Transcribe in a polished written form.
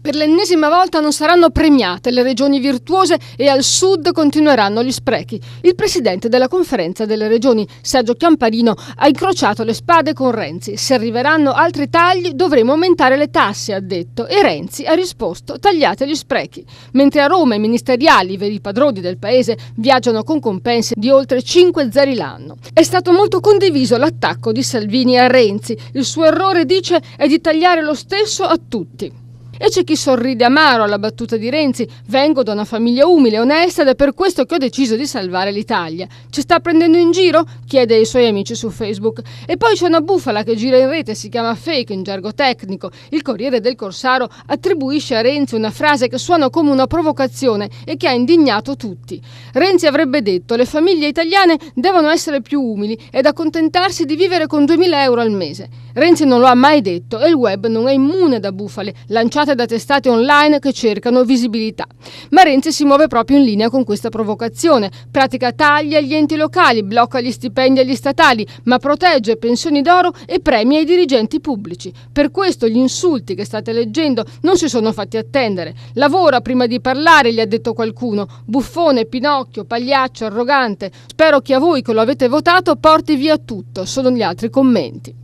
Per l'ennesima volta non saranno premiate le regioni virtuose e al sud continueranno gli sprechi. Il presidente della conferenza delle regioni, Sergio Chiamparino, ha incrociato le spade con Renzi. Se arriveranno altri tagli dovremo aumentare le tasse, ha detto, e Renzi ha risposto: tagliate gli sprechi. Mentre a Roma i ministeriali, i veri padroni del paese, viaggiano con compensi di oltre 5 zeri l'anno. È stato molto condiviso l'attacco di Salvini a Renzi. Il suo errore, dice, è di tagliare lo stesso a tutti. E c'è chi sorride amaro alla battuta di Renzi: vengo da una famiglia umile e onesta ed è per questo che ho deciso di salvare l'Italia. Ci sta prendendo in giro? Chiede ai suoi amici su Facebook. E poi c'è una bufala che gira in rete, si chiama fake in gergo tecnico. Il Corriere del Corsaro attribuisce a Renzi una frase che suona come una provocazione e che ha indignato tutti. Renzi avrebbe detto: le famiglie italiane devono essere più umili ed accontentarsi di vivere con 2.000 euro al mese. Renzi non lo ha mai detto e il web non è immune da bufale lanciate da testate online che cercano visibilità. Ma Renzi si muove proprio in linea con questa provocazione. Pratica tagli agli enti locali, blocca gli stipendi agli statali, ma protegge pensioni d'oro e premia i dirigenti pubblici. Per questo gli insulti che state leggendo non si sono fatti attendere. Lavora prima di parlare, gli ha detto qualcuno. Buffone, Pinocchio, pagliaccio, arrogante. Spero che a voi che lo avete votato porti via tutto. Sono gli altri commenti.